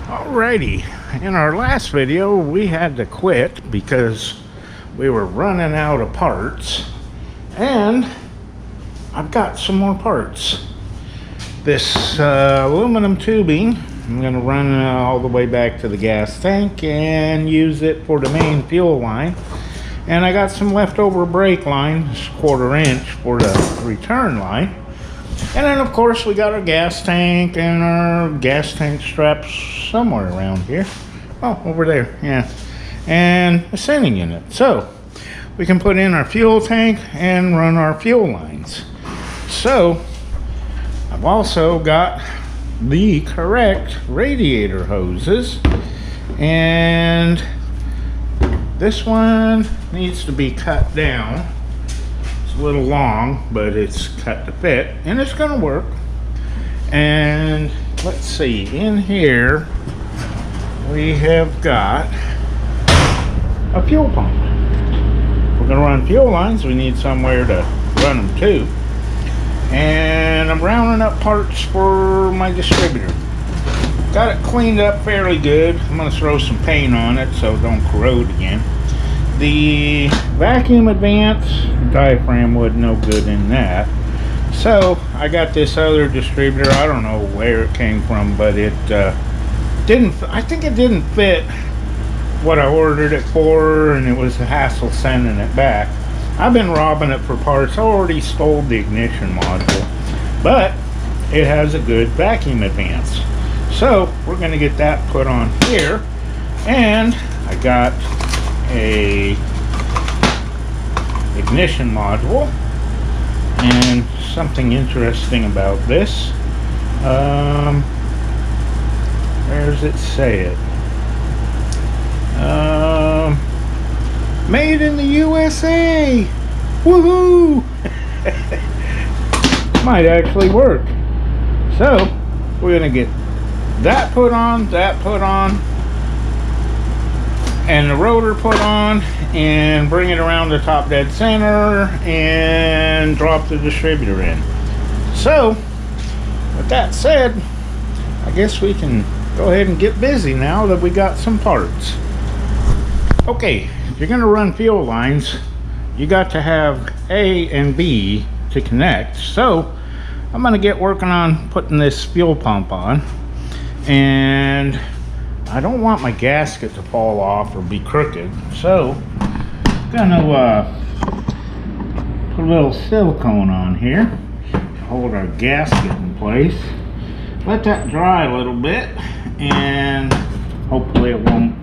Alrighty, in our last video we had to quit because we were running out of parts, and I've got some more parts. This aluminum tubing, I'm going to run all the way back to the gas tank and use it for the main fuel line. And I got some leftover brake line, 1/4 inch for the return line. And then of course we got our gas tank and our gas tank straps somewhere around here. Oh, over there, yeah. And a sending unit. So we can put in our fuel tank and run our fuel lines. So I've also got the correct radiator hoses, and this one needs to be cut down. A little long, but it's cut to fit, and it's gonna work. And let's see, in here we have got a fuel pump. We're gonna run fuel lines, we need somewhere to run them to. And I'm rounding up parts for my distributor. Got it cleaned up fairly good. I'm gonna throw some paint on it so it don't corrode again. The vacuum advance diaphragm was no good in that, so I got this other distributor. I don't know where it came from, but it I think it didn't fit what I ordered it for, and it was a hassle sending it back. I've been robbing it for parts. I already stole the ignition module, but it has a good vacuum advance, so we're going to get that put on here. And I got a ignition module, and something interesting about this, where does it say it? Made in the USA. Woohoo! Might actually work. So we're gonna get that put on, and the rotor put on, and bring it around the top dead center and drop the distributor in. So with that said, I guess we can go ahead and get busy now that we got some parts. Okay, if you're going to run fuel lines, you got to have A and B to connect. So I'm going to get working on putting this fuel pump on, and I don't want my gasket to fall off or be crooked, so I'm gonna put a little silicone on here to hold our gasket in place. Let that dry a little bit, and hopefully it won't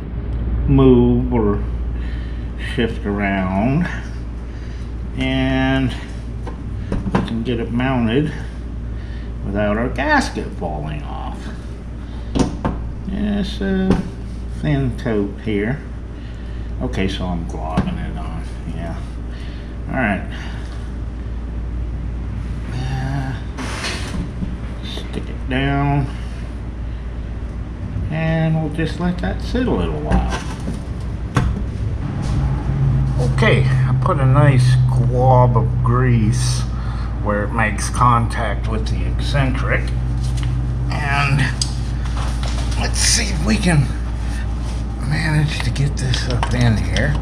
move or shift around, and we can get it mounted without our gasket falling off. It's a thin coat here. Okay, so I'm globbing it on. Yeah. Alright. Stick it down. And we'll just let that sit a little while. Okay, I put a nice glob of grease where it makes contact with the eccentric. And let's see if we can manage to get this up in here.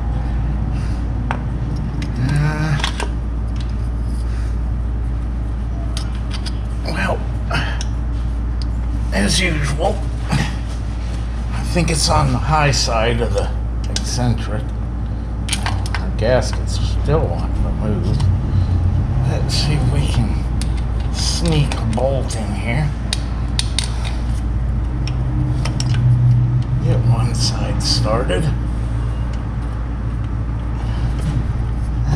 Well, as usual, I think it's on the high side of the eccentric. Our gasket's still wanting to move. Let's see if we can sneak a bolt in here. Get one side started.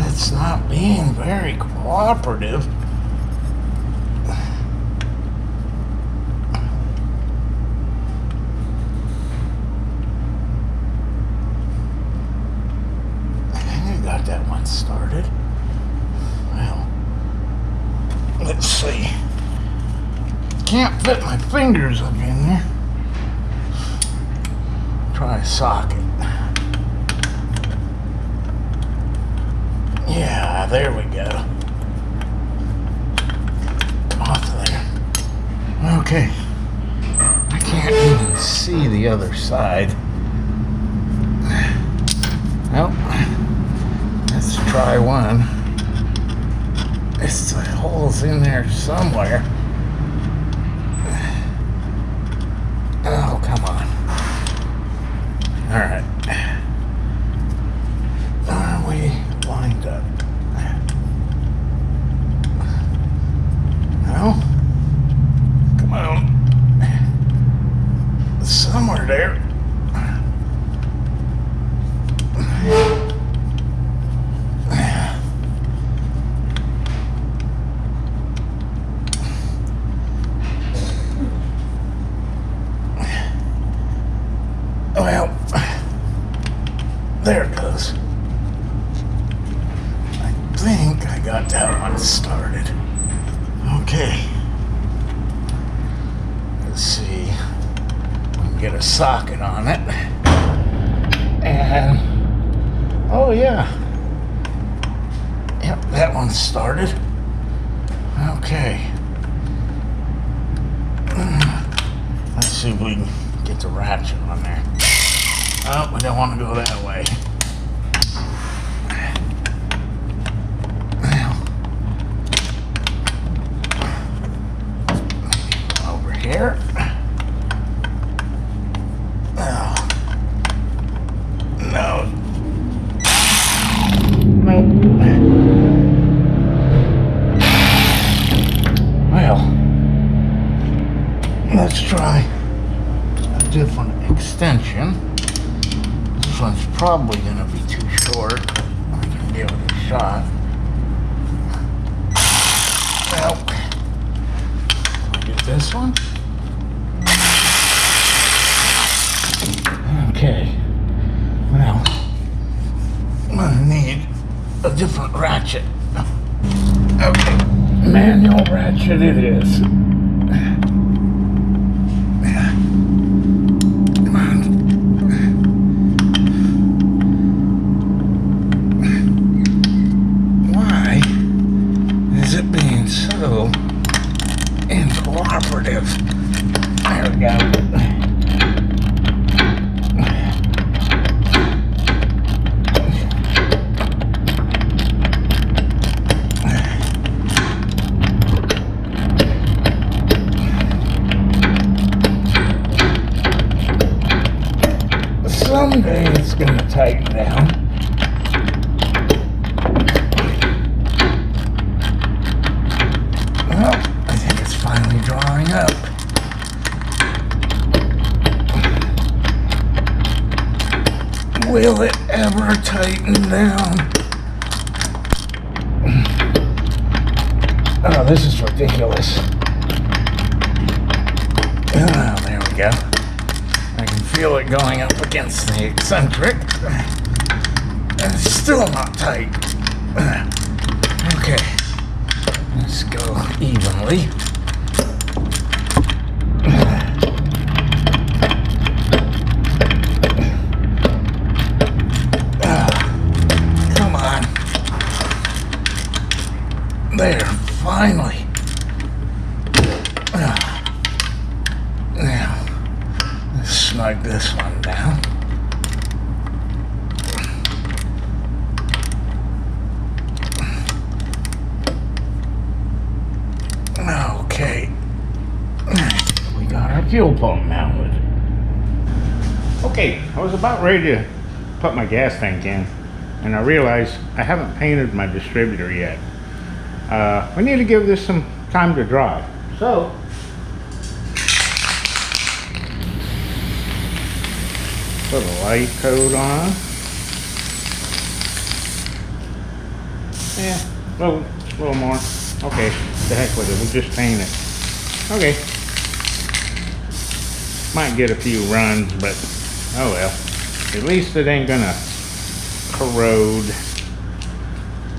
It's not being very cooperative. that started. Well, let's see. Can't fit my fingers up in there. Try a socket. Yeah, there we go. Off there. Okay. I can't even see the other side. Well, let's try one. It's the hole's in there somewhere. Oh, come on. Alright. Are we lined up? No? Come on. Somewhere there. Well, there it goes. I think I got that one started. Okay. Let's see. We can get a socket on it. And, oh yeah. Yep, that one started. Okay. Let's see if we can get the ratchet on there. Oh, we don't want to go that way. Over here. Oh. No. Nope. Well, let's try a different extension. This one's probably going to be too short. I can give it a shot. Well, I'll do this one. Okay. Well, I'm going to need a different ratchet. Okay. Manual ratchet it is. So incooperative. There we go. Someday it's going to tighten down. Drawing up. Will it ever tighten down? Oh, this is ridiculous. Oh, there we go. I can feel it going up against the eccentric. And it's still not tight. Okay. Let's go evenly. There, finally. Now, let's snug this one down. Okay. We got our fuel pump mounted. Okay, I was about ready to put my gas tank in, and I realized I haven't painted my distributor yet. We need to give this some time to dry. So, put a light coat on. Yeah, a little more. Okay, the heck with it, we'll just paint it. Okay. Might get a few runs, but oh well. At least it ain't gonna corrode.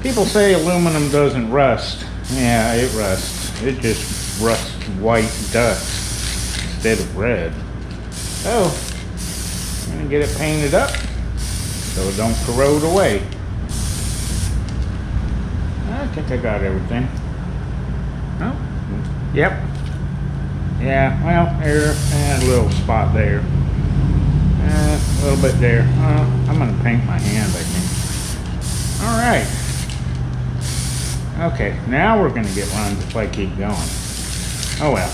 People say aluminum doesn't rust. Yeah, it rusts. It just rusts white dust instead of red. So, I'm gonna get it painted up so it don't corrode away. I think I got everything. Oh, yep. Yeah, well, there, and a little spot there. A little bit there. I'm gonna paint my hand, I think. All right. Okay, now we're gonna get runs if I keep going. Oh well.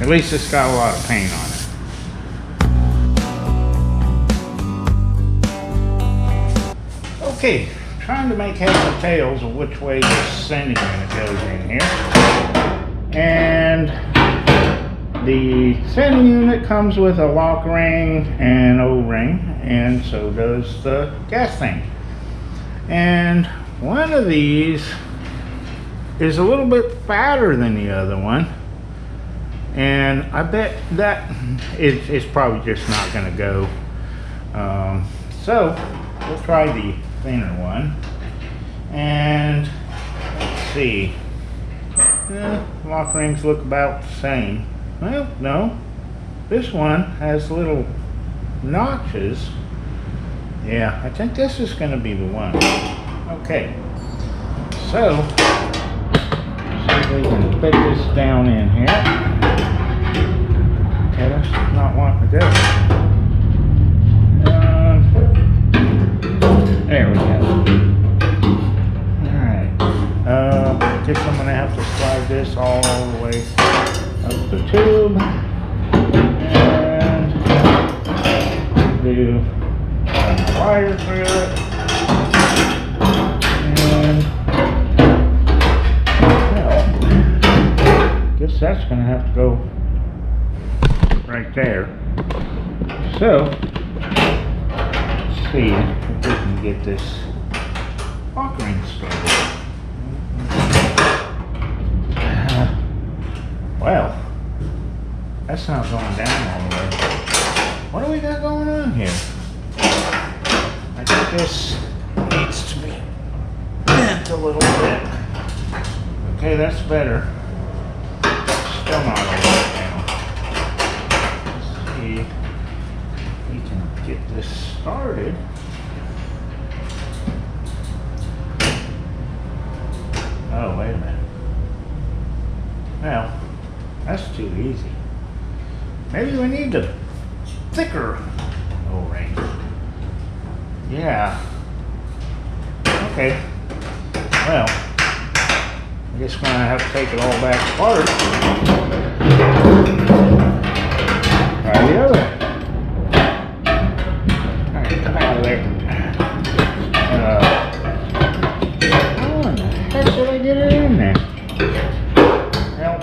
At least it's got a lot of paint on it. Okay, trying to make heads or tails of which way the sending unit goes in here. And the sending unit comes with a lock ring and O-ring, and so does the gas tank. And one of these is a little bit fatter than the other one, and I bet that it's probably just not going to go. So we'll try the thinner one, and let's see. Lock rings look about the same. Well, no, this one has little notches. Yeah, I think this is going to be the one. Okay, so see if we can fit this down in here. Okay, that's not wanting to go. There we go. Alright, I guess I'm going to have to slide this all the way up the tube and do a wire through it. That's going to have to go right there. So, let's see if we can get this lock ring started. Well, that's not going down all the way. What do we got going on here? I think this needs to be bent a little bit. Okay, that's better. Still not all the way down. Let's see if we can get this started. Oh, wait a minute. Well, that's too easy. Maybe we need the thicker O-ring. Yeah. Okay. Well, I guess we're going to have to take it all back apart. Try the other. Alright, come out of there. How in the heck did I get it in there? Well,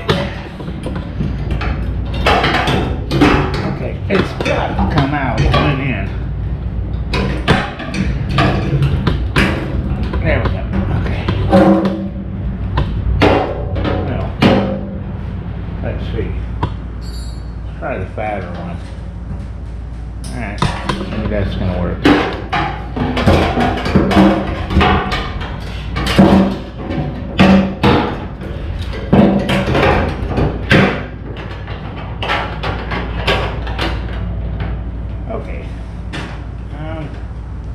okay, it's got to come out and in. There we go. Okay. Let's see. Let's try the fatter one. Alright, maybe that's going to work. Okay.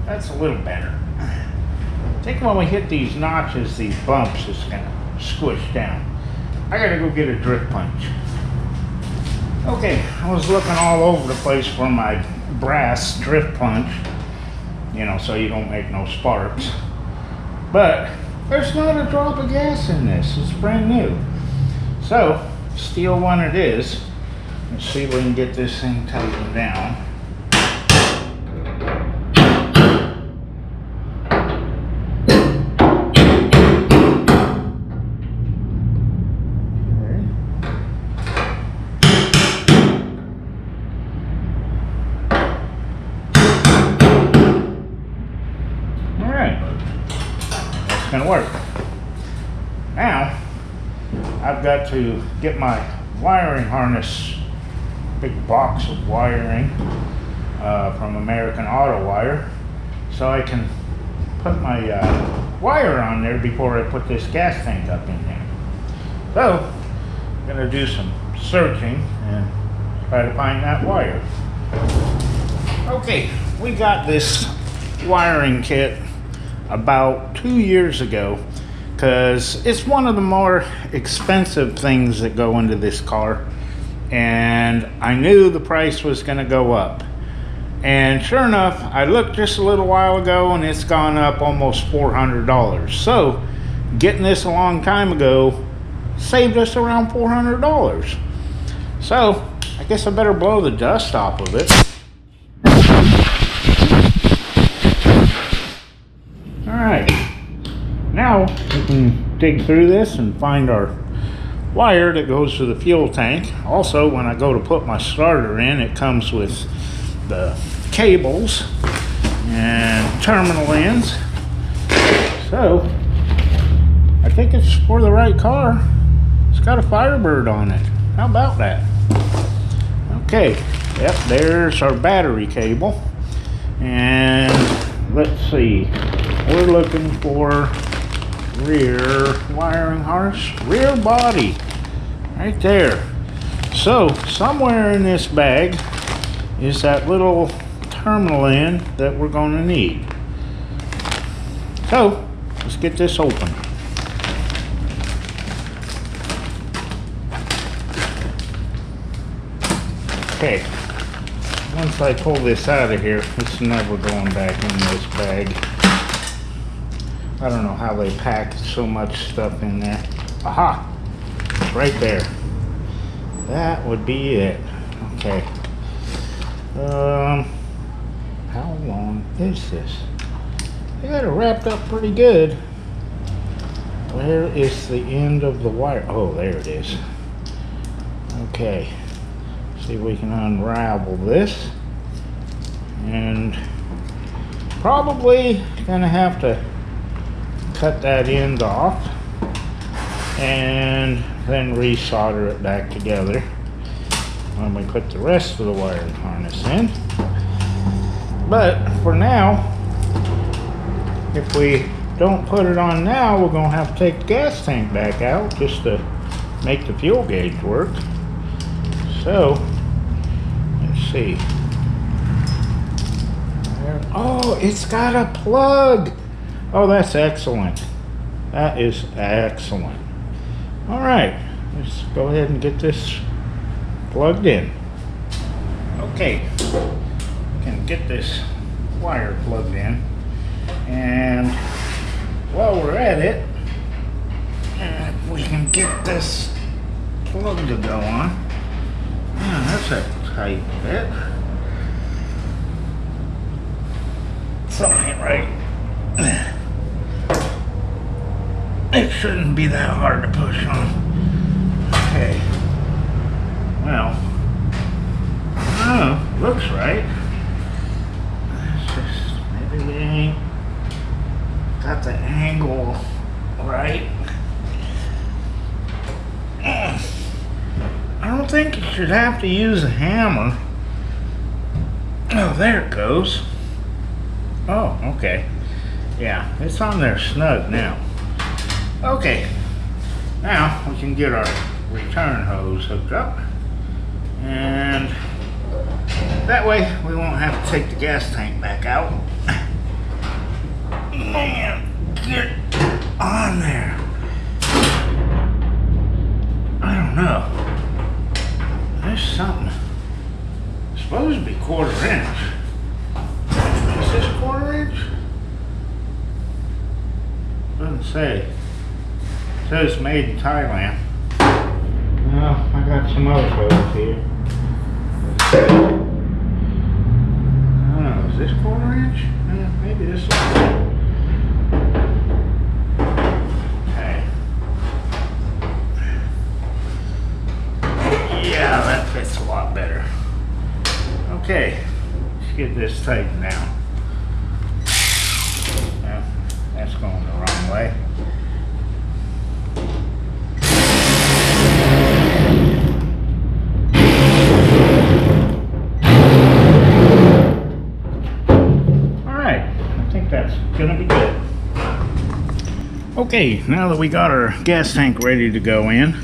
That's a little better. I think when we hit these notches, these bumps, it's going to squish down. I gotta go get a drift punch. Okay, I was looking all over the place for my brass drift punch, you know, so you don't make no sparks. But there's not a drop of gas in this. It's brand new. So, steel one it is. Let's see if we can get this thing tightened down. Gonna work. Now I've got to get my wiring harness, big box of wiring from American Auto Wire, so I can put my wire on there before I put this gas tank up in there. So, I'm gonna do some searching and try to find that wire. Okay, we got this wiring kit about 2 years ago because it's one of the more expensive things that go into this car, and I knew the price was going to go up. And sure enough, I looked just a little while ago and it's gone up almost $400. So getting this a long time ago saved us around $400. So I guess I better blow the dust off of it. Alright, now we can dig through this and find our wire that goes to the fuel tank. Also, when I go to put my starter in, it comes with the cables and terminal ends. So I think it's for the right car. It's got a Firebird on it. How about that? Okay, yep, there's our battery cable. And let's see, we're looking for rear wiring harness, rear body, right there. So somewhere in this bag is that little terminal end that we're going to need. So let's get this open. Okay, once I pull this out of here, it's never going back in this bag. I don't know how they pack so much stuff in there. Aha! Right there. That would be it. Okay. How long is this? They got it wrapped up pretty good. Where is the end of the wire? Oh, there it is. Okay. See if we can unravel this. And probably gonna have to cut that end off and then resolder it back together when we put the rest of the wiring harness in. But for now, if we don't put it on now, we're gonna have to take the gas tank back out just to make the fuel gauge work. So let's see. Oh, it's got a plug. Oh, that's excellent. That is excellent. All right, let's go ahead and get this plugged in. Okay, we can get this wire plugged in. And while we're at it, if we can get this plug to go on. Man, that's a tight bit. Something ain't right. It shouldn't be that hard to push on. Okay. Well, oh, looks right. It's just maybe we ain't got the angle right. I don't think you should have to use a hammer. Oh, there it goes. Oh, okay. Yeah, it's on there snug now. Okay, now we can get our return hose hooked up, and that way we won't have to take the gas tank back out. Man, get on there. I don't know. There's something. It's supposed to be 1/4 inch. Is this 1/4 inch? Doesn't say. It says made in Thailand. Well, I got some other photos here. I don't know, is this 1/4 inch? Maybe this one. Okay. Yeah, that fits a lot better. Okay, let's get this tightened down. Well, that's going the wrong way. Alright, I think that's gonna be good. Okay, now that we got our gas tank ready to go in,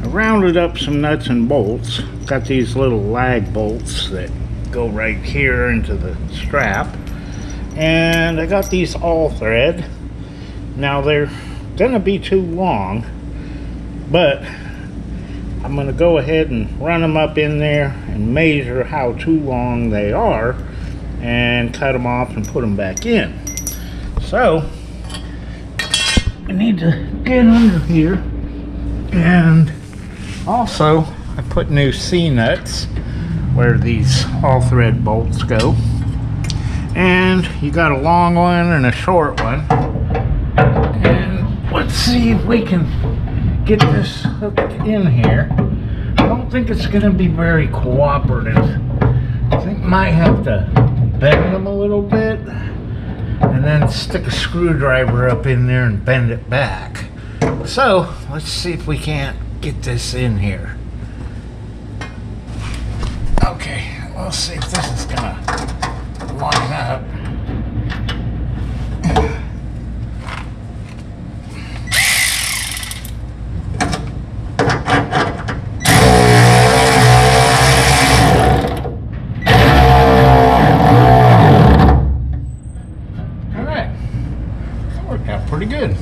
I rounded up some nuts and bolts. Got these little lag bolts that go right here into the strap. And I got these all thread. Now they're gonna be too long, but I'm gonna go ahead and run them up in there and measure how too long they are and cut them off and put them back in. So I need to get under here, and also I put new C-nuts where these all thread bolts go, and you got a long one and a short one, and let's see if we can get this hooked in here. I don't think it's going to be very cooperative. I think might have to bend them a little bit and then stick a screwdriver up in there and bend it back. So let's see if we can't get this in here. Okay, we'll see if this is gonna line up. Pretty good.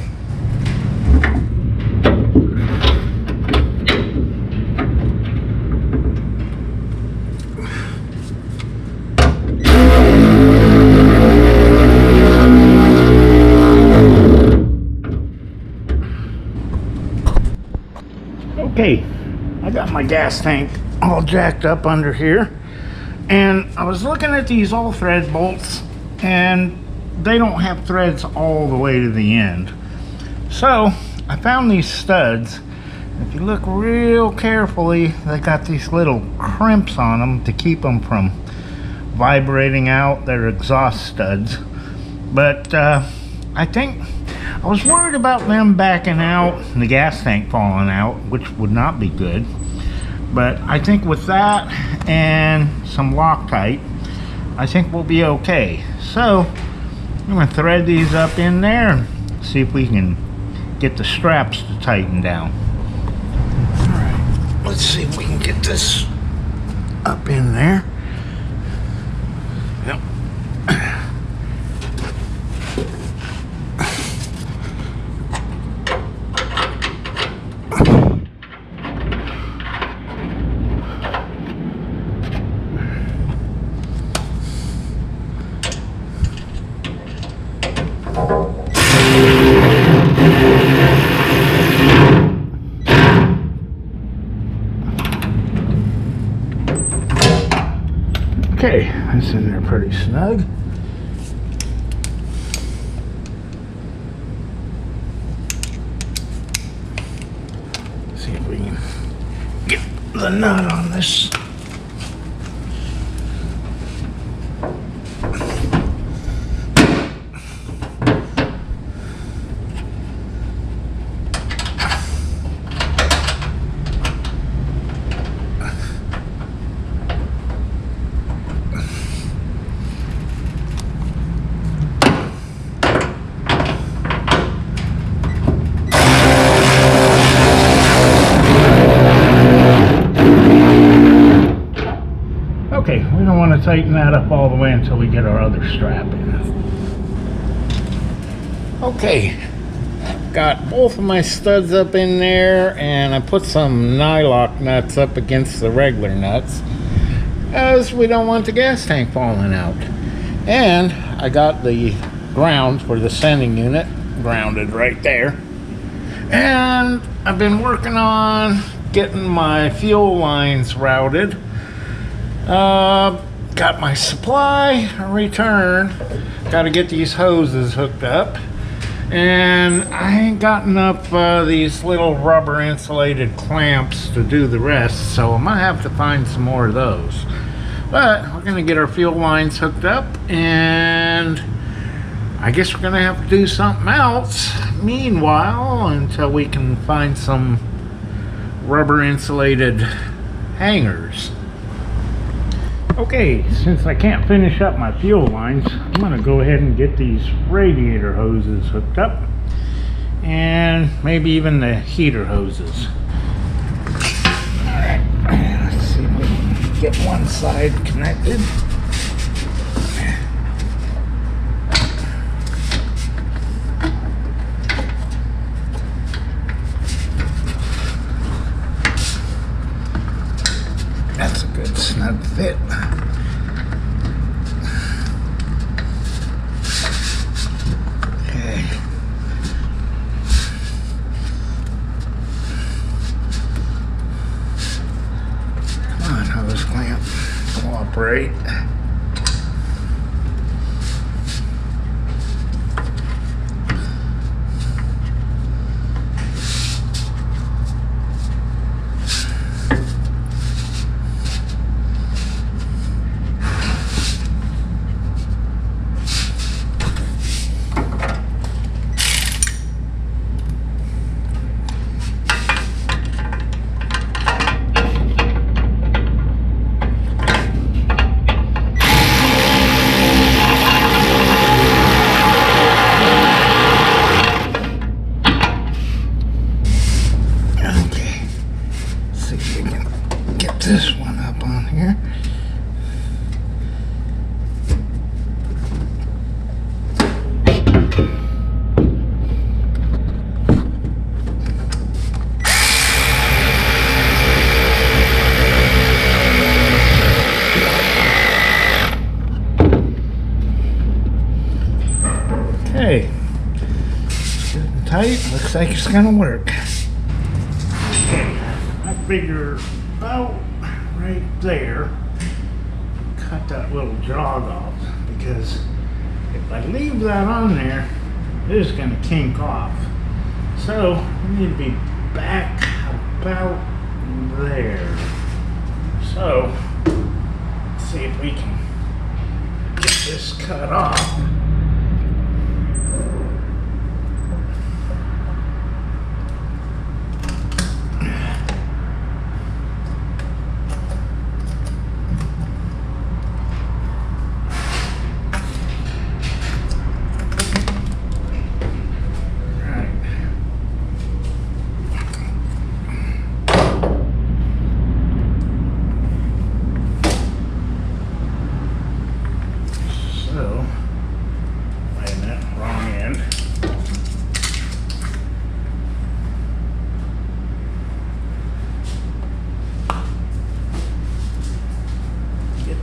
Okay, I got my gas tank all jacked up under here, and I was looking at these all thread bolts, and they don't have threads all the way to the end. So I found these studs. If you look real carefully, they got these little crimps on them to keep them from vibrating out. They're exhaust studs. But I think I was worried about them backing out and the gas tank falling out, which would not be good. But I think with that and some Loctite, I think we'll be okay. So I'm going to thread these up in there and see if we can get the straps to tighten down. Alright, let's see if we can get this up in there. Yep. Okay, that's in there pretty snug. See if we can get the nut on this. Okay, we don't want to tighten that up all the way until we get our other strap in. Okay, got both of my studs up in there, and I put some nylock nuts up against the regular nuts as we don't want the gas tank falling out. And I got the ground for the sending unit grounded right there. And I've been working on getting my fuel lines routed. Got my supply return. Got to get these hoses hooked up, and I ain't gotten up these little rubber insulated clamps to do the rest, so I might have to find some more of those. But we're gonna get our fuel lines hooked up, and I guess we're gonna have to do something else meanwhile until we can find some rubber insulated hangers. Okay, since I can't finish up my fuel lines, I'm going to go ahead and get these radiator hoses hooked up. and maybe even the heater hoses. Alright, let's see if we can get one side connected. That's a good snug fit. Okay. Come on, hose clamp. Cooperate. This one up on here. Okay, it's good and tight. Looks like it's gonna work. Okay, I figure about right there, cut that little jog off, because if I leave that on there, it is going to kink off. So we need to be back about there. So let's see if we can get this cut off.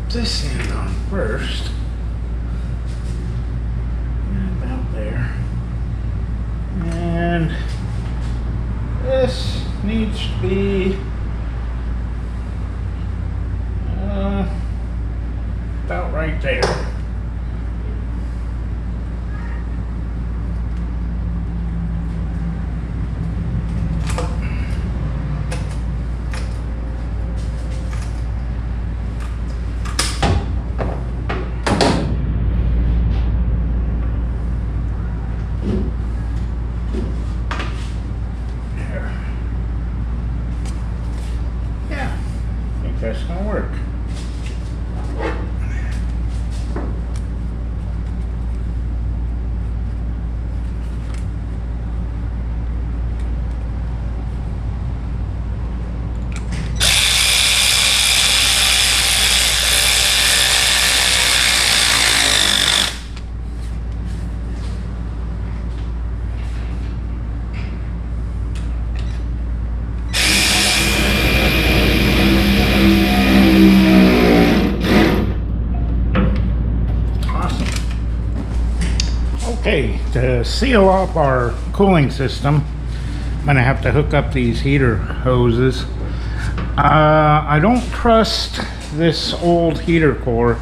This end on first, and about there, and this needs to be about right there. That's gonna work. Okay, to seal off our cooling system, I'm going to have to hook up these heater hoses. I don't trust this old heater core.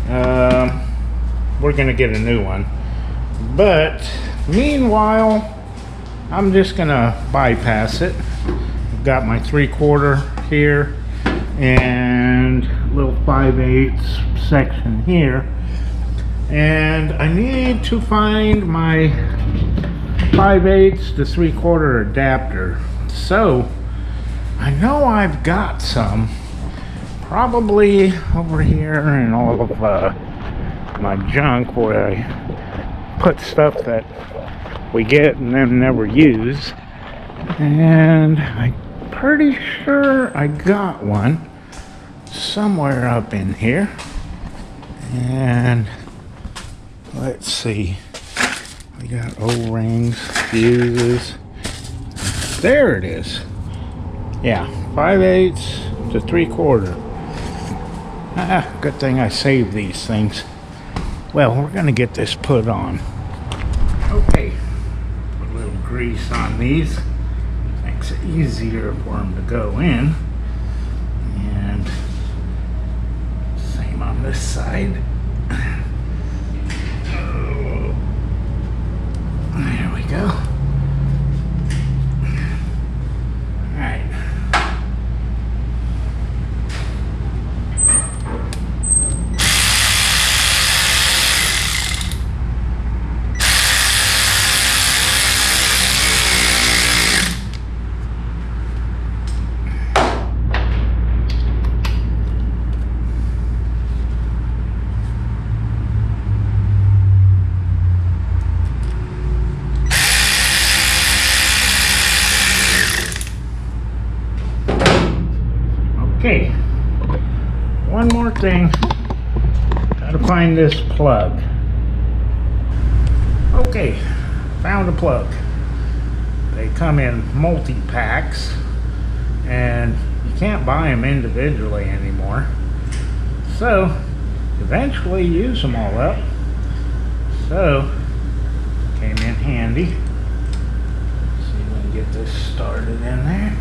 We're going to get a new one. But meanwhile, I'm just going to bypass it. I've got my 3/4 here and little 5/8 section here. And I need to find my 5/8 to 3/4 adapter. So I know I've got some probably over here in all of my junk where I put stuff that we get and then never use. And I'm pretty sure I got one somewhere up in here. And let's see. We got O-rings, fuses. There it is. Yeah, 5/8 to 3/4. Good thing I saved these things. Well, we're gonna get this put on. Okay, put a little grease on these. Makes it easier for them to go in. And same on this side. There we go. Alright. Okay, one more thing. Gotta find this plug. Okay, found a plug. They come in multi-packs and you can't buy them individually anymore. So, eventually use them all up. So, came in handy. See if we can get this started in there.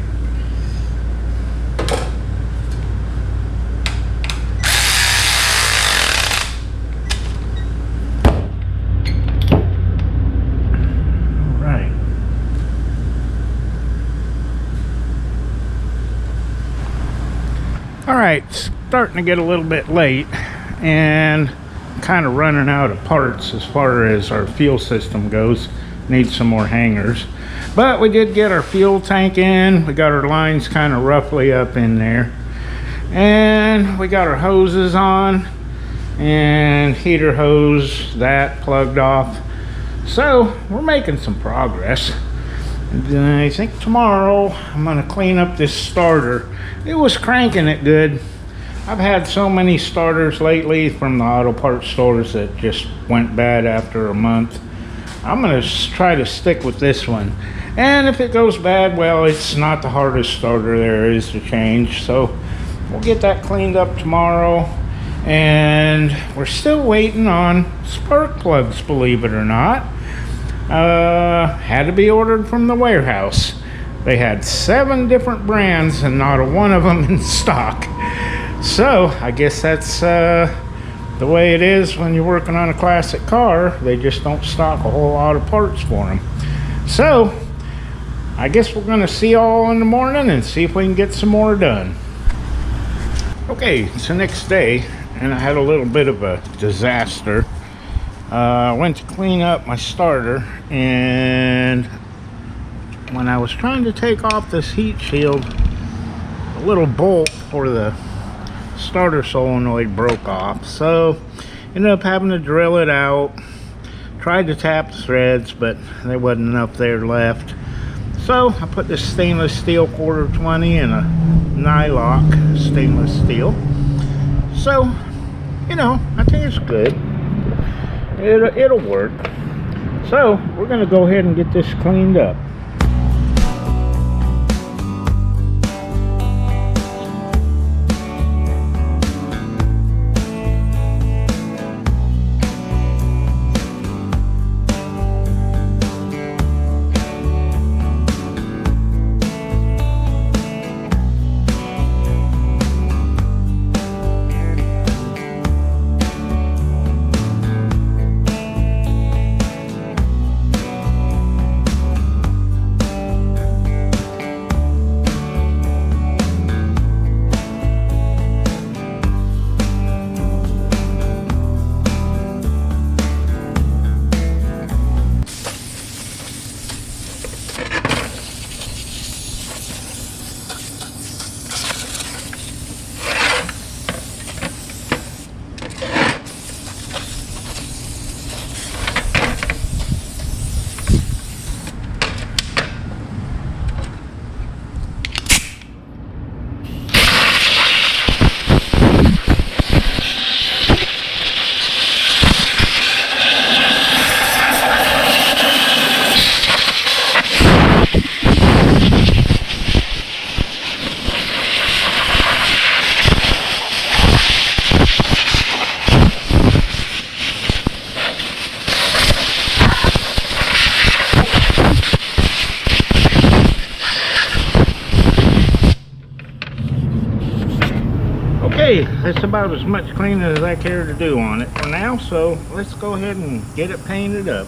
Alright, starting to get a little bit late and kind of running out of parts as far as our fuel system goes. Need some more hangers. But we did get our fuel tank in. We got our lines kind of roughly up in there. And we got our hoses on. And heater hose, that plugged off. So, we're making some progress. And I think tomorrow I'm going to clean up this starter. It was cranking it good. I've had so many starters lately from the auto parts stores that just went bad after a month. I'm going to try to stick with this one. And if it goes bad, well, it's not the hardest starter there is to change. So we'll get that cleaned up tomorrow. And we're still waiting on spark plugs, believe it or not. Had to be ordered from the warehouse. They had 7 different brands and not a one of them in stock. So I guess that's the way it is when you're working on a classic car. They just don't stock a whole lot of parts for them. So I guess we're going to see y'all in the morning and see if we can get some more done. Okay, it's the next day and I had a little bit of a disaster. I went to clean up my starter, and when I was trying to take off this heat shield, a little bolt for the starter solenoid broke off. So ended up having to drill it out. Tried to tap the threads, but there wasn't enough there left. So I put this stainless steel 1/4-20 in a nylock stainless steel. So, you know, I think it's good. It'll work. So we're going to go ahead and get this cleaned up. Okay, that's about as much cleaning as I care to do on it for now, so let's go ahead and get it painted up.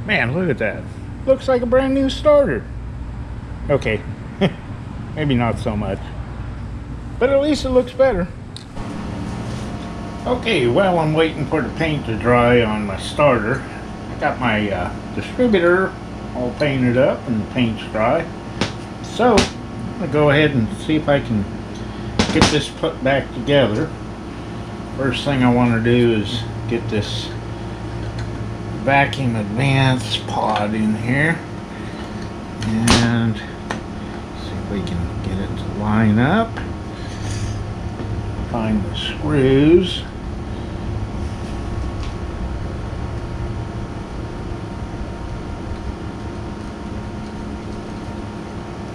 Man, look at that. Looks like a brand new starter. Okay, maybe not so much, but at least it looks better. Okay, while I'm waiting for the paint to dry on my starter, I got my distributor all painted up and the paint's dry. So, I'm going to go ahead and see if I can get this put back together. First thing I want to do is get this vacuum advance pod in here and see if we can get it to line up. Find the screws.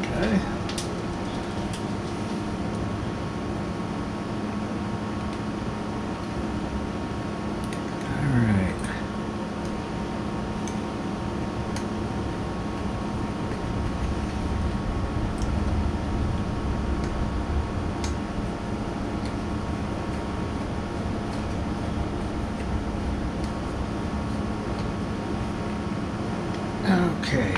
Okay. Okay.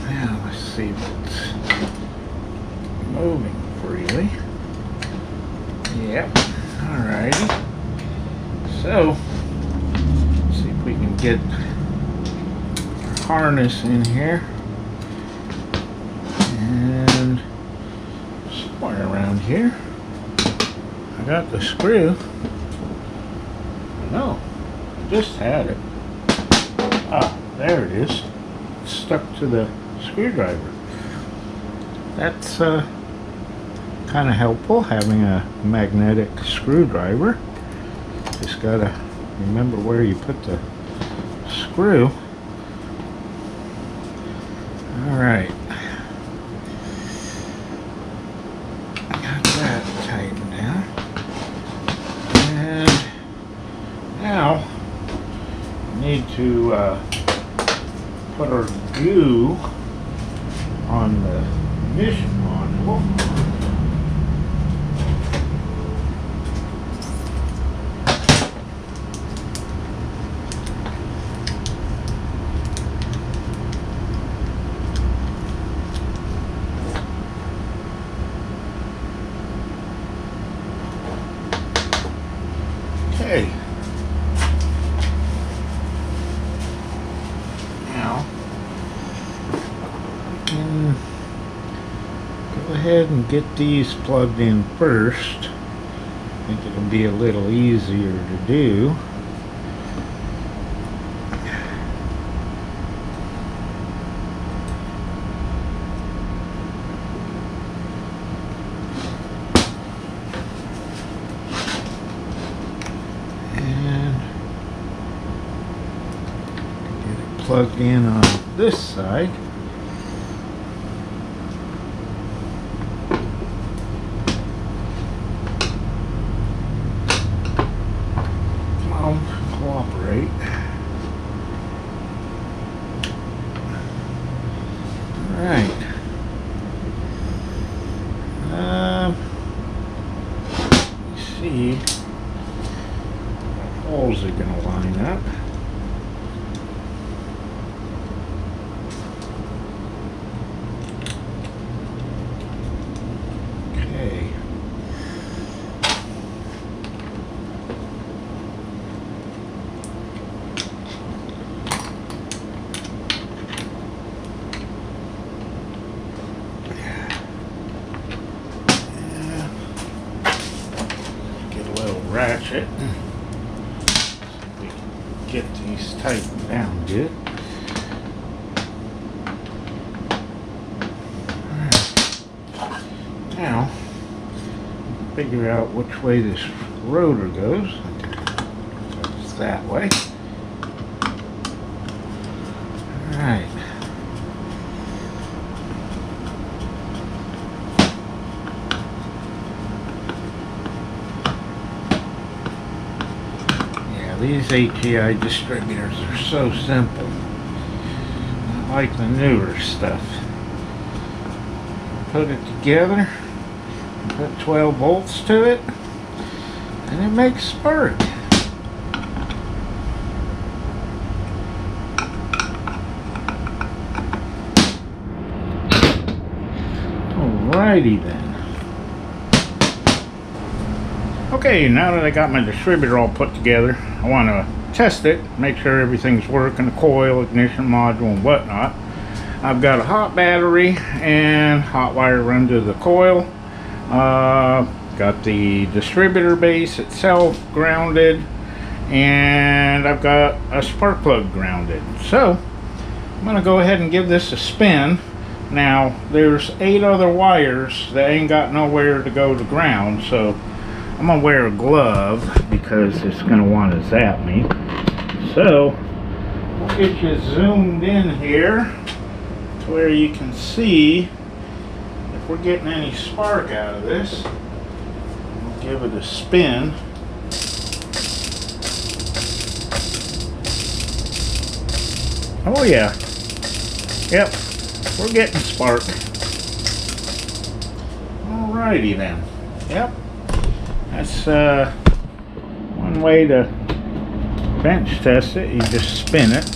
Now let's see if it's moving freely. Yep. Alrighty. So let's see if we can get our harness in here. And somewhere around here I got the screw. No, I just had it. Ah, there it is. It's stuck to the screwdriver. That's kind of helpful, having a magnetic screwdriver. Just gotta remember where you put the screw. Alright. Tighten down, and now we need to put our goo on the ignition module. Okay. Now we can go ahead and get these plugged in first. I think it'll be a little easier to do. Plugged in on this side. Come on, cooperate. All right. Let's see what holes are going to line up. watch it. We get these tightened down good. Now, figure out which way this rotor goes. It's that way. Alright. Yeah, these ATI distributors are so simple. Not like the newer stuff. Put it together. Put 12 volts to it, and it makes spark. Alrighty then. Okay, now that I got my distributor all put together, I want to test it, make sure everything's working, the coil, ignition module, and whatnot. I've got a hot battery and hot wire run to the coil. Got the distributor base itself grounded, and I've got a spark plug grounded. So I'm going to go ahead and give this a spin. Now there's 8 other wires that ain't got nowhere to go to ground, so I'm going to wear a glove because it's going to want to zap me. So we'll get you zoomed in here to where you can see if we're getting any spark out of this. We'll give it a spin. Oh yeah. Yep, we're getting spark. Alrighty then. Yep. That's one way to bench test it. You just spin it.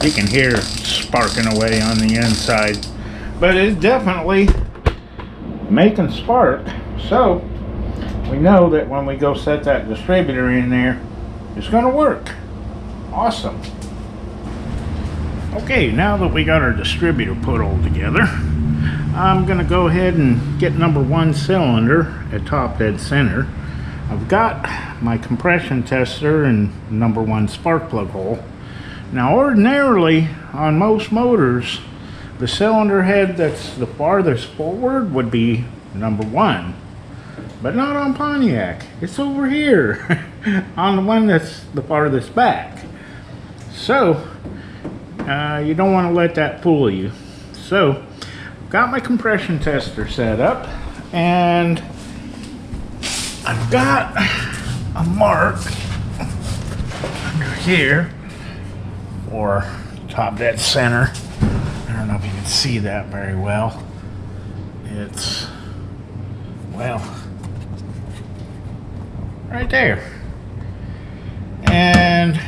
You can hear sparking away on the inside. But it's definitely making spark. So we know that when we go set that distributor in there, it's going to work. Awesome. Okay, now that we got our distributor put all together, I'm going to go ahead and get number 1 cylinder at top dead center. I've got my compression tester and number 1 spark plug hole. Now ordinarily on most motors, the cylinder head that's the farthest forward would be number 1, but not on Pontiac. It's over here on the one that's the farthest back. So you don't want to let that fool you. So I've got my compression tester set up, and I've got a mark under here for top dead center. I don't know if you can see that very well. It's, well, right there. And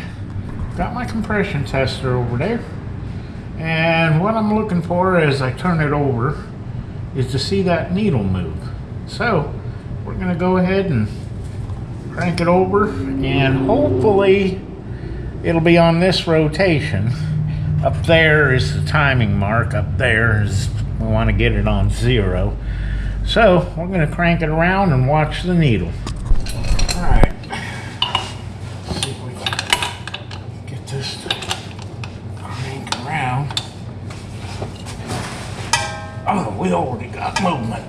got my compression tester over there. And what I'm looking for as I turn it over is to see that needle move. So we're going to go ahead and crank it over, and hopefully it'll be on this rotation. Up there is the timing mark. Up there is, we want to get it on 0. So we're going to crank it around and watch the needle. Alright, let's see if we can get this to crank around. Oh, we already got movement.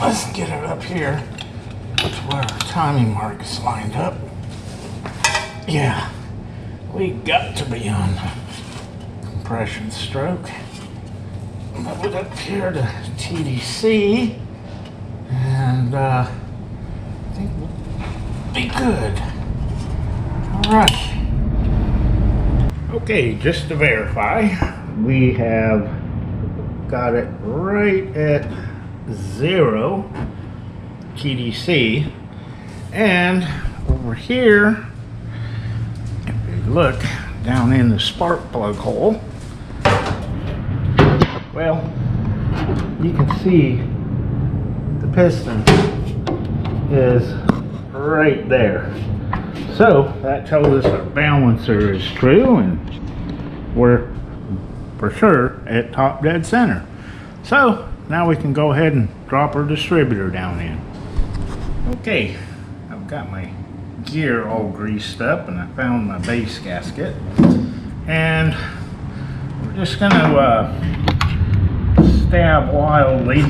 Let's get it up here to where our timing mark is lined up. Yeah, we got to be on compression stroke. Move it up here to TDC, and I think we'll be good. Alright. Okay, just to verify, we have got it right at 0 TDC, and over here, if we look down in the spark plug hole, well, you can see the piston is right there. So that tells us our balancer is true, and we're for sure at top dead center. So now we can go ahead and drop our distributor down in. Okay, I've got my gear all greased up, and I found my base gasket. And we're just gonna stab wildly to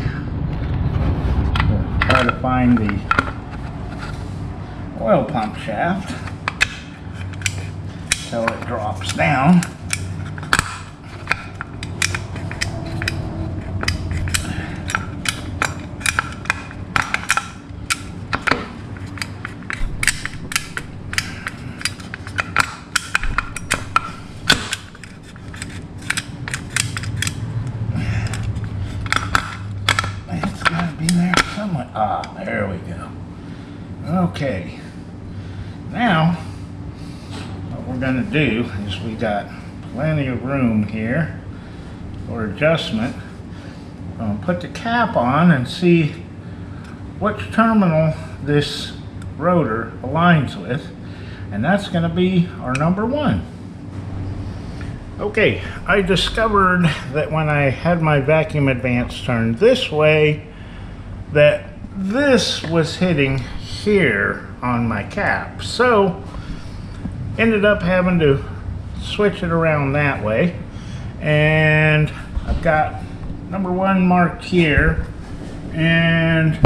try to find the oil pump shaft until it drops down. Ah, there we go. Okay, now what we're going to do is we got plenty of room here for adjustment. I'm going to put the cap on and see which terminal this rotor aligns with, and that's going to be our number one. Okay, I discovered that when I had my vacuum advance turned this way, that this was hitting here on my cap, so ended up having to switch it around that way, and I've got number one marked here, and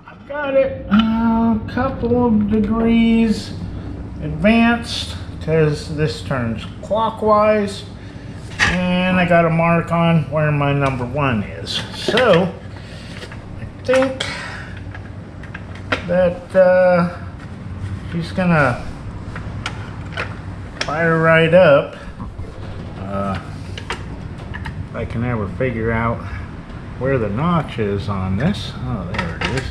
I've got it a couple of degrees advanced because this turns clockwise, and I got a mark on where my number one is. So I think that she's gonna fire right up. If I can ever figure out where the notch is on this. Oh, there it is.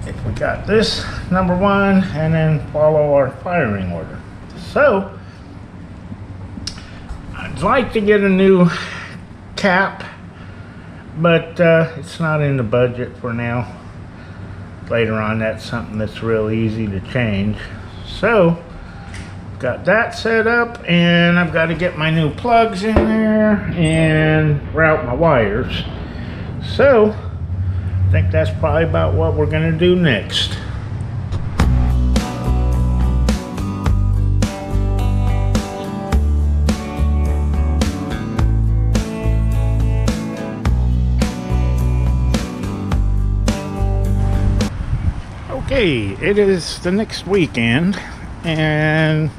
If we got this number one, and then follow our firing order. So I'd like to get a new cap, but it's not in the budget for now. Later on, that's something that's real easy to change. So got that set up, and I've got to get my new plugs in there and route my wires. So I think that's probably about what we're going to do next. Okay, it is the next weekend, and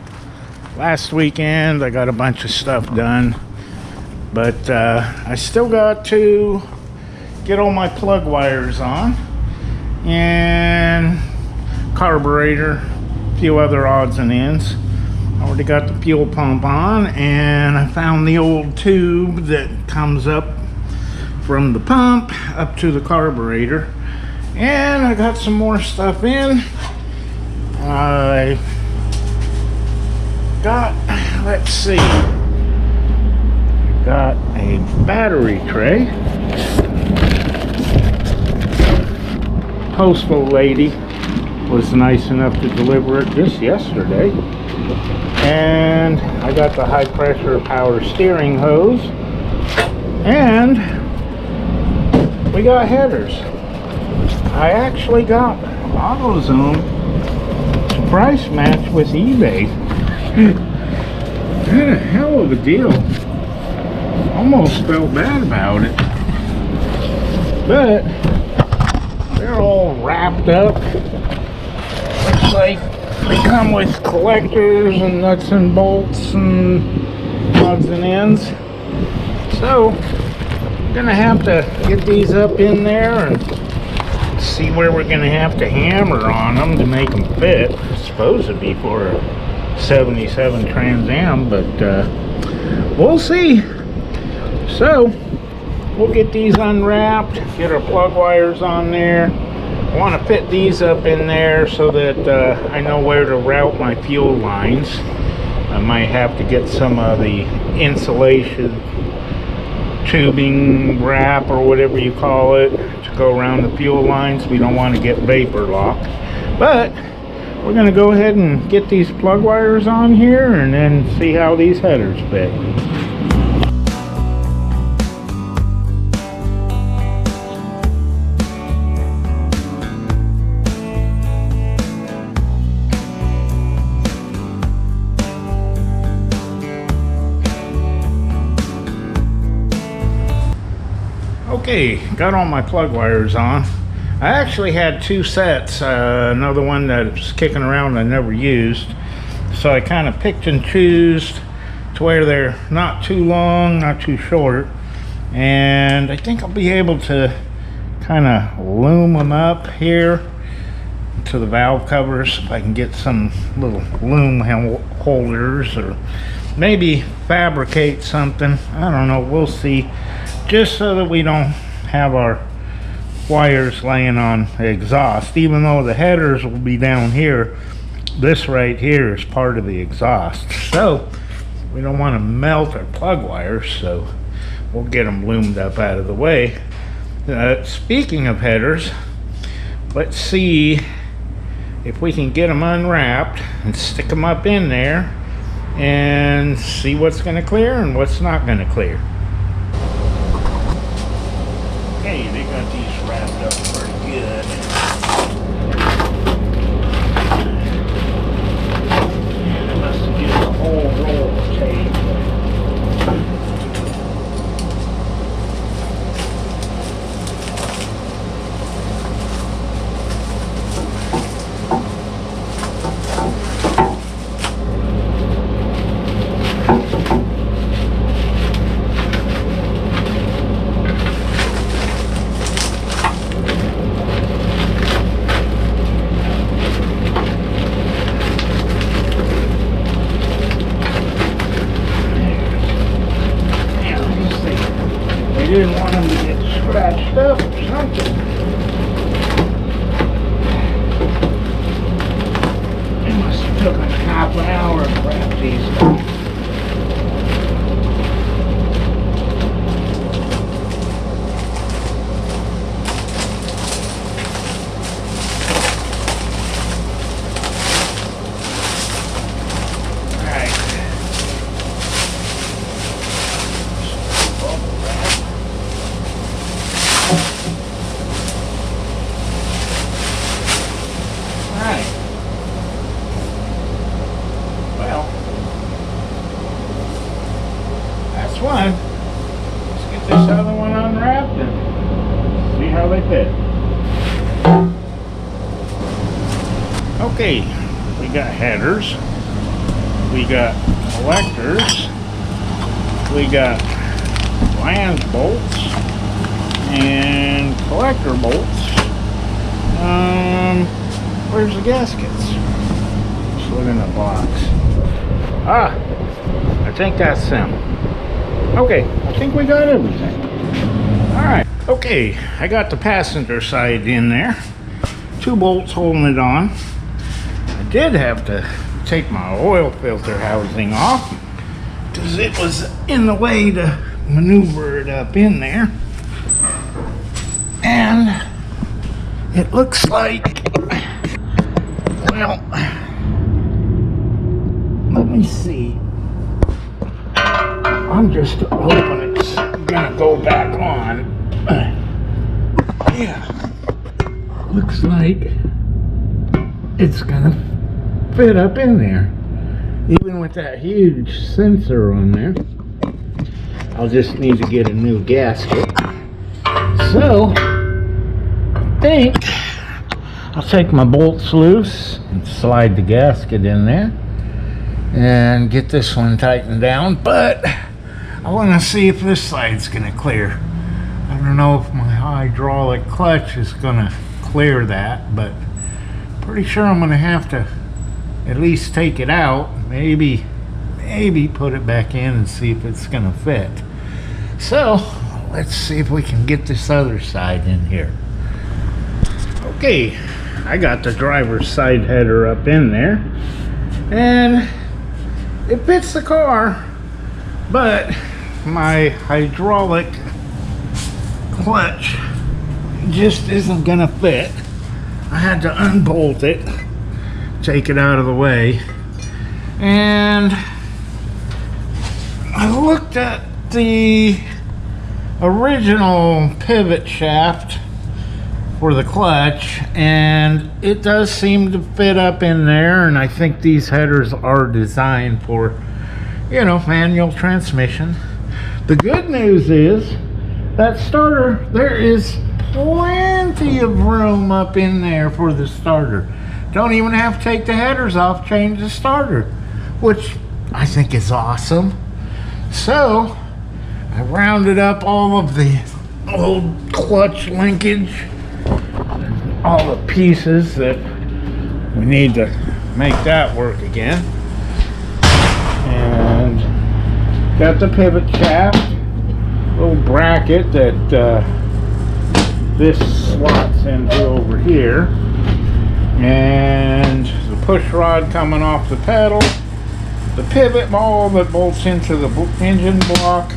last weekend I got a bunch of stuff done, but I still got to get all my plug wires on, and carburetor, a few other odds and ends. I already got the fuel pump on, and I found the old tube that comes up from the pump up to the carburetor. And I got some more stuff in. I got, let's see, got a battery tray. Postal lady was nice enough to deliver it just yesterday. And I got the high pressure power steering hose. And we got headers. I actually got AutoZone to price match with eBay. What a hell of a deal. Almost felt bad about it. But they're all wrapped up. Looks like they come with collectors and nuts and bolts and odds and ends. So I'm gonna have to get these up in there and see where we're going to have to hammer on them to make them fit. It's supposed to be for a 77 Trans Am, but we'll see. So we'll get these unwrapped, get our plug wires on there. I want to fit these up in there so that I know where to route my fuel lines. I might have to get some of the insulation tubing wrap or whatever you call it to go around the fuel lines. We don't want to get vapor lock, but we're going to go ahead and get these plug wires on here and then see how these headers fit. Okay, got all my plug wires on. I actually had two sets, another one that's kicking around I never used. So I kind of picked and chose to where they're not too long, not too short. And I think I'll be able to kind of loom them up here to the valve covers if I can get some little loom holders, or maybe fabricate something. I don't know, we'll see. Just so that we don't have our wires laying on the exhaust. Even though the headers will be down here, this right here is part of the exhaust. So we don't want to melt our plug wires, so we'll get them loomed up out of the way. Speaking of headers, let's see if we can get them unwrapped and stick them up in there and see what's going to clear and what's not going to clear. Okay, they got these wrapped up pretty good. And I must have used a whole roll of tape. Didn't want them to get scratched up or something. It must have took like half an hour to wrap these up. One. Let's get this other one unwrapped and see how they fit. Okay, we got headers, we got collectors, we got flange bolts and collector bolts. Where's the gaskets? Just look in the box. I think that's them. Okay, I think we got everything. Alright, okay, I got the passenger side in there. 2 bolts holding it on. I did have to take my oil filter housing off because it was in the way to maneuver it up in there. And it looks like, well, let me see. I'm just hoping it's gonna go back on. Yeah, looks like it's gonna fit up in there. Even with that huge sensor on there. I'll just need to get a new gasket. So, I think I'll take my bolts loose and slide the gasket in there and get this one tightened down. But I want to see if this side's going to clear. I don't know if my hydraulic clutch is going to clear that, but pretty sure I'm going to have to at least take it out, maybe put it back in and see if it's going to fit. So let's see if we can get this other side in here. Okay, I got the driver's side header up in there and it fits the car, but my hydraulic clutch just isn't gonna fit. I had to unbolt it, take it out of the way, and I looked at the original pivot shaft for the clutch and it does seem to fit up in there, and I think these headers are designed for, you know, manual transmission. The good news is that starter, there is plenty of room up in there for the starter. Don't even have to take the headers off, change the starter, which I think is awesome. So I rounded up all of the old clutch linkage, all the pieces that we need to make that work again, and got the pivot shaft, little bracket that this slots into over here, and the push rod coming off the pedal, the pivot ball that bolts into the engine block,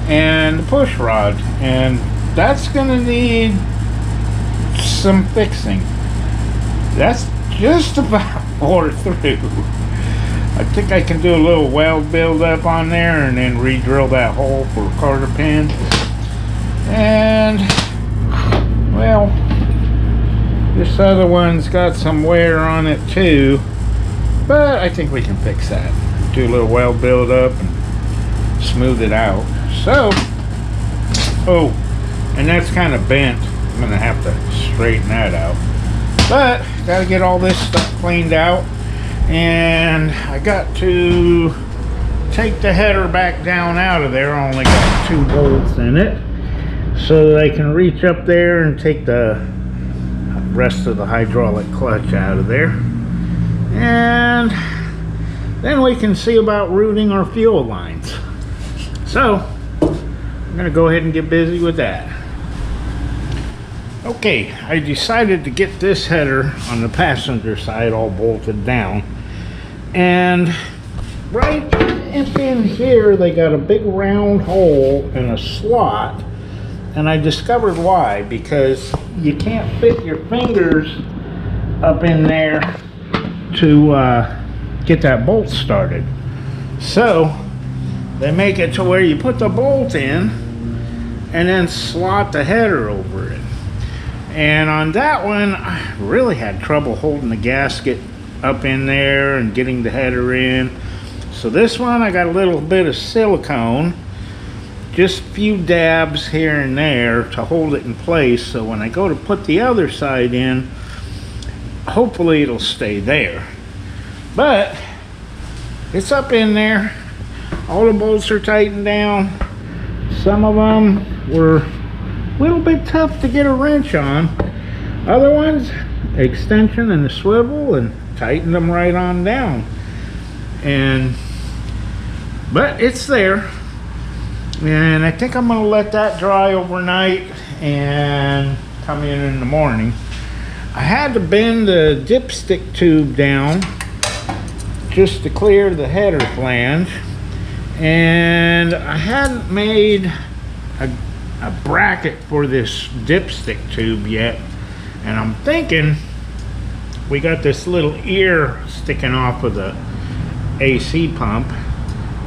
and the push rod. And that's gonna need some fixing. That's just about wore through. I think I can do a little weld build up on there and then re-drill that hole for a quarter pin. And well, this other one's got some wear on it too, but I think we can fix that. Do a little weld build up and smooth it out. So, oh, and that's kind of bent. I'm gonna have to straighten that out. But gotta get all this stuff cleaned out, and I got to take the header back down out of there. I only got 2 bolts in it, so that I can reach up there and take the rest of the hydraulic clutch out of there, and then we can see about routing our fuel lines. So I'm gonna go ahead and get busy with that. Okay, I decided to get this header on the passenger side all bolted down, and right up in here they got a big round hole and a slot, and I discovered why. Because you can't fit your fingers up in there to get that bolt started, so they make it to where you put the bolt in and then slot the header over it. And on that one, I really had trouble holding the gasket up in there and getting the header in. So this one, I got a little bit of silicone, just a few dabs here and there to hold it in place. So when I go to put the other side in, hopefully it'll stay there. But it's up in there. All the bolts are tightened down. Some of them were a little bit tough to get a wrench on. Other ones, extension and the swivel, and tighten them right on down. But it's there, and I think I'm gonna let that dry overnight and come in the morning. I had to bend the dipstick tube down just to clear the header flange, and I hadn't made a bracket for this dipstick tube yet, and I'm thinking we got this little ear sticking off of the AC pump,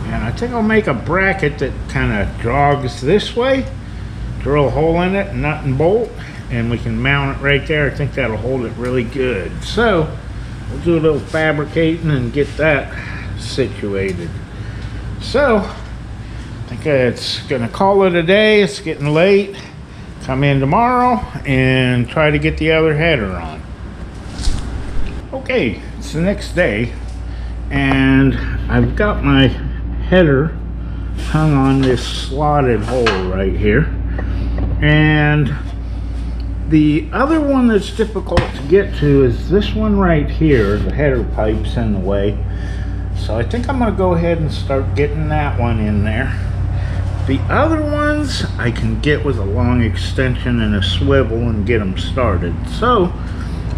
and I think I'll make a bracket that kind of jogs this way, drill a hole in it, nut and bolt, and we can mount it right there. I think that'll hold it really good. So we'll do a little fabricating and get that situated. So I think it's gonna call it a day. It's getting late. Come in tomorrow and try to get the other header on. Okay, it's the next day, and I've got my header hung on this slotted hole right here, and the other one that's difficult to get to is this one right here. The header pipe's in the way, so I think I'm gonna go ahead and start getting that one in there. The other ones I can get with a long extension and a swivel and get them started. So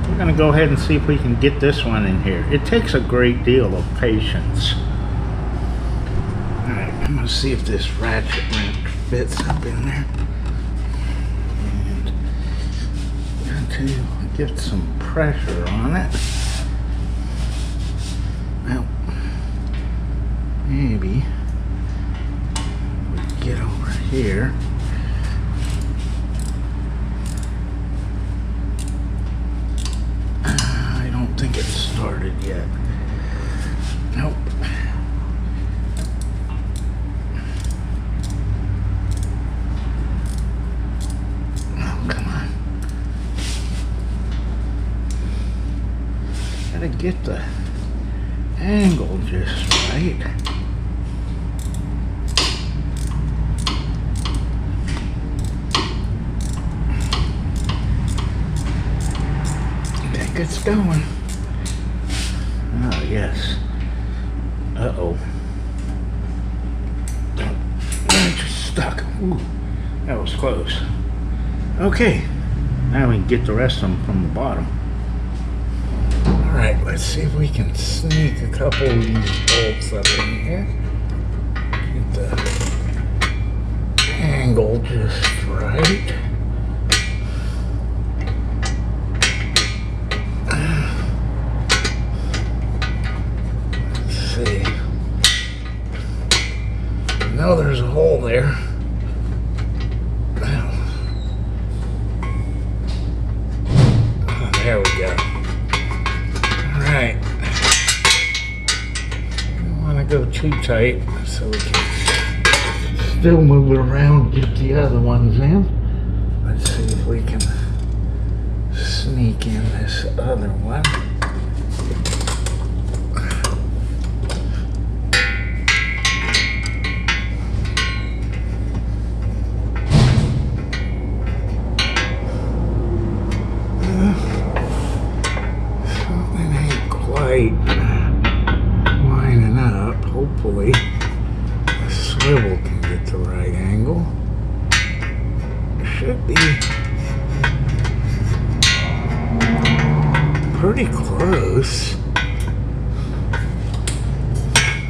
we're gonna go ahead and see if we can get this one in here. It takes a great deal of patience. All right, I'm gonna see if this ratchet wrench fits up in there. And got to get some pressure on it. Well, maybe we get over here. I don't think it's started yet. Nope. get the angle just right. I think it's going. Oh, yes. Uh-oh. I'm just stuck. Ooh, that was close. Okay, now we can get the rest of them from the bottom. Alright, let's see if we can sneak a couple of these bolts up in here. Get the angle just right. Let's see. I know there's a hole there. There we go. Alright. Don't want to go too tight so we can still move it around and get the other ones in. Let's see if we can sneak in this other one. Lining up. Hopefully the swivel can get the right angle. Should be pretty close.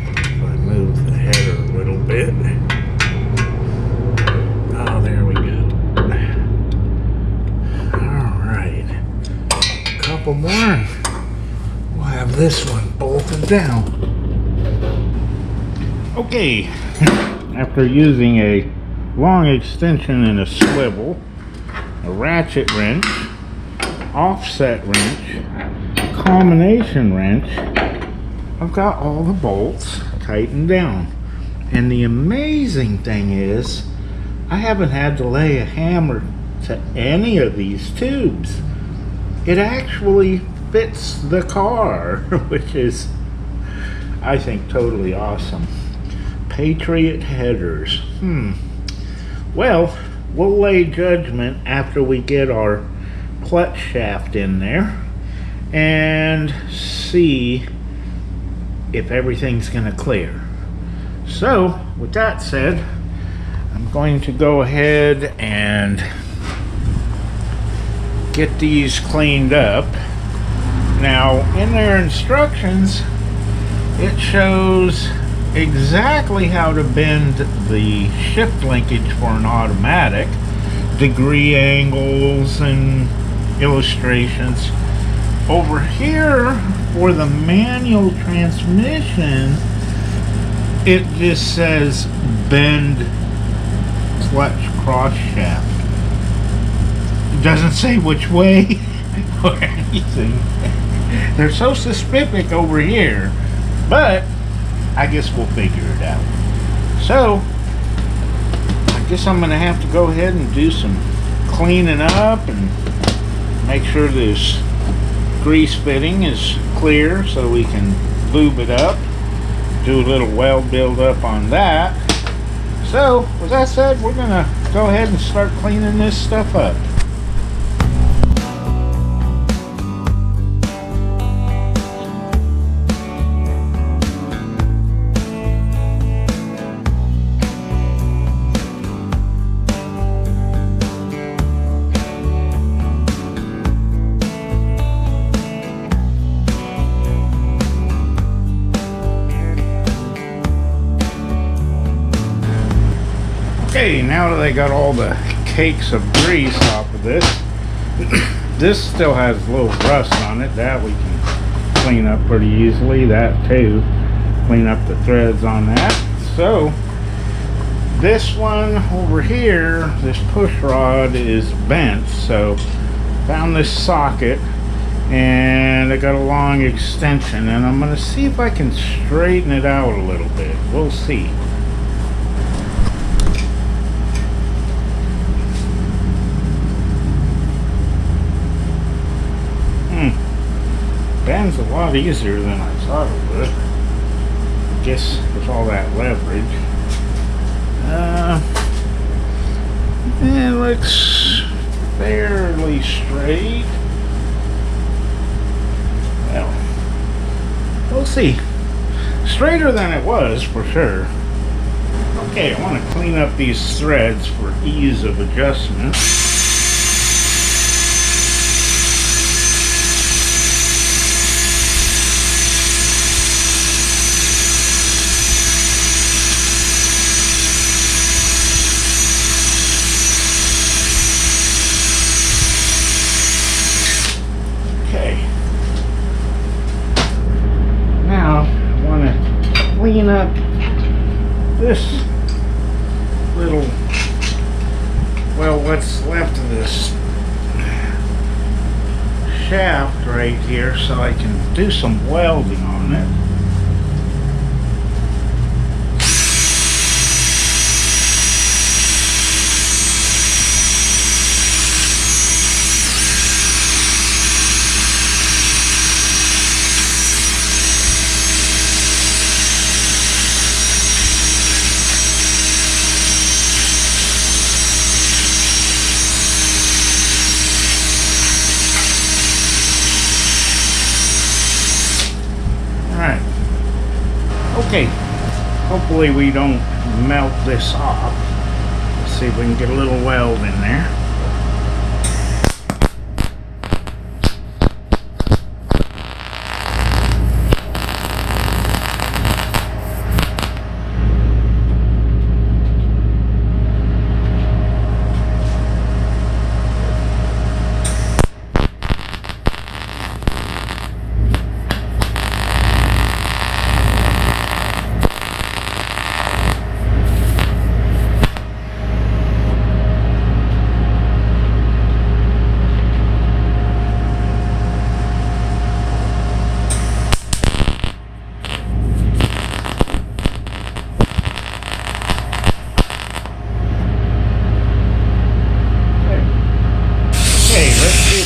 If I move the header a little bit. Oh, there we go. Alright. A couple more. We'll have this one bolted down. Okay, after using a long extension and a swivel, a ratchet wrench, offset wrench, combination wrench, I've got all the bolts tightened down. And the amazing thing is, I haven't had to lay a hammer to any of these tubes. It actually fits the car, which is, I think, totally awesome. Patriot headers. Well, we'll lay judgment after we get our clutch shaft in there and see if everything's gonna clear. So, with that said, I'm going to go ahead and get these cleaned up. Now, in their instructions, it shows exactly how to bend the shift linkage for an automatic, degree angles and illustrations. Over here, for the manual transmission, it just says bend clutch cross shaft. It doesn't say which way or anything. They're so specific over here, but I guess we'll figure it out. So, I guess I'm going to have to go ahead and do some cleaning up and make sure this grease fitting is clear so we can lube it up. Do a little weld build up on that. So, with that said, we're going to go ahead and start cleaning this stuff up. Okay, now that I got all the cakes of grease off of this, this still has a little rust on it. That we can clean up pretty easily. That too, clean up the threads on that. So this one over here, this push rod is bent. So found this socket and I got a long extension, and I'm going to see if I can straighten it out a little bit. We'll see. bends a lot easier than I thought it would. I guess with all that leverage. It looks fairly straight. Well, we'll see. Straighter than it was, for sure. Okay, I want to clean up these threads for ease of adjustment. Clean up this little, well, what's left of this shaft right here, so I can do some welding on it. Okay, hopefully we don't melt this off. Let's see if we can get a little weld in there.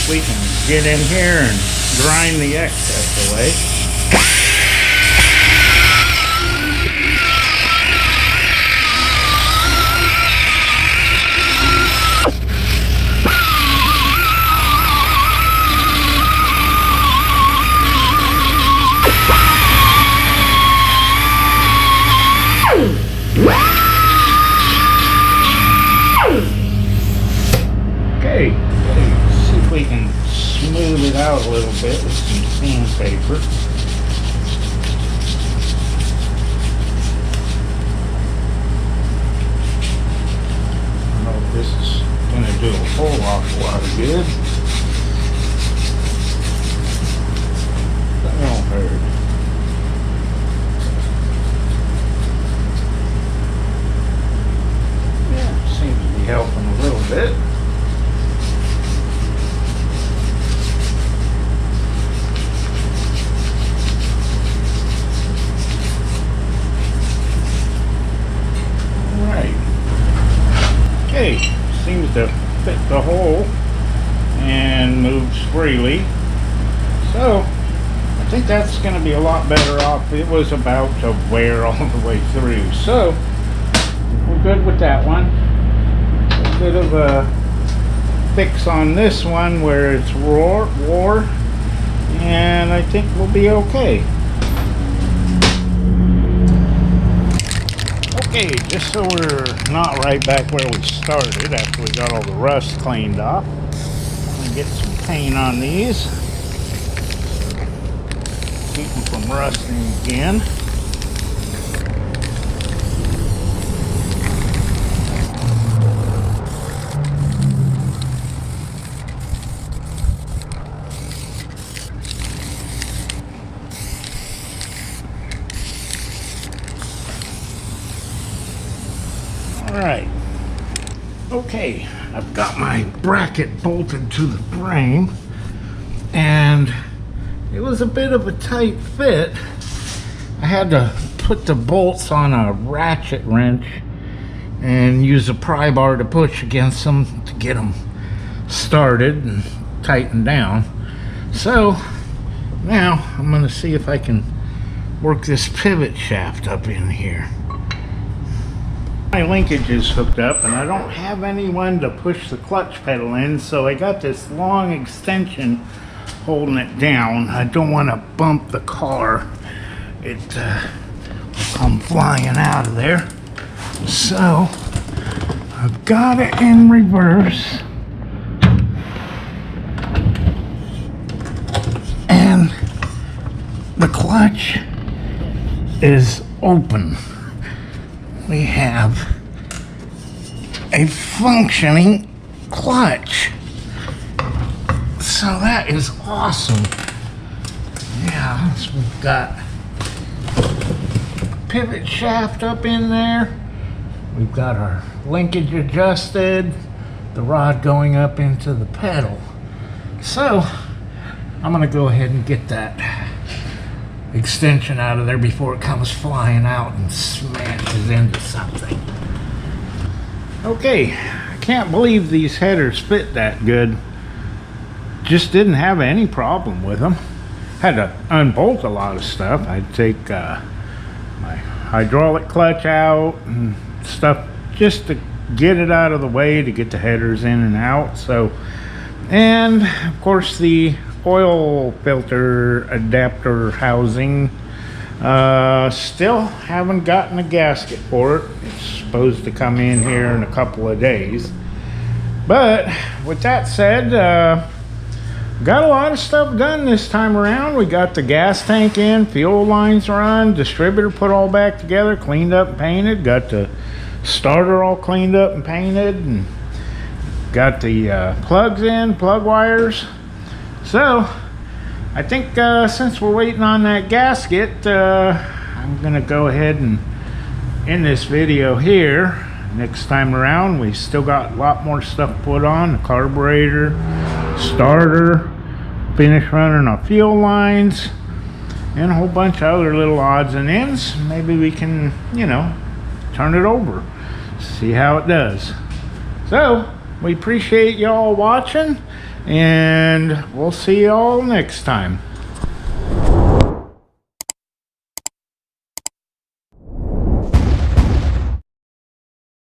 We can get in here and grind the excess away. Okay. See if we can smooth it out a little bit with some sandpaper. I don't know if this is going to do a whole awful lot of good. That won't hurt. Yeah, seems to be helping a little bit. Okay, seems to fit the hole and moves freely. So, I think that's going to be a lot better off. It was about to wear all the way through. So, we're good with that one. A bit of a fix on this one where it's wore, and I think we'll be okay. Okay, just so we're not right back where we started after we got all the rust cleaned off, I'm going to get some paint on these. Keep them from rusting again. Alright, okay, I've got my bracket bolted to the frame, and it was a bit of a tight fit. I had to put the bolts on a ratchet wrench and use a pry bar to push against them to get them started and tightened down. So Now I'm going to see if I can work this pivot shaft up in here. My linkage is hooked up and I don't have anyone to push the clutch pedal in, so I got this long extension holding it down. I don't want to bump the car. It will come flying out of there. So I've got it in reverse. And the clutch is open. We have a functioning clutch. So that is awesome. Yeah, so we've got pivot shaft up in there. We've got our linkage adjusted, the rod going up into the pedal. So I'm gonna go ahead and get that extension out of there before it comes flying out and smashes into something. Okay, I can't believe these headers fit that good. Just didn't have any problem with them. Had to unbolt a lot of stuff. I'd take my hydraulic clutch out and stuff just to get it out of the way, to get the headers in and out. So, and of course the oil filter adapter housing, still haven't gotten a gasket for it. It's supposed to come in here in a couple of days. But with that said, got a lot of stuff done this time around. We got the gas tank in, fuel lines run, distributor put all back together, cleaned up and painted, got the starter all cleaned up and painted, and got the plugs in, plug wires. So I think since we're waiting on that gasket, I'm gonna go ahead and end this video here. Next time around, we still got a lot more stuff put on: the carburetor, starter, finish running our fuel lines, and a whole bunch of other little odds and ends. Maybe we can, you know, turn it over, see how it does. So we appreciate y'all watching, and we'll see y'all next time.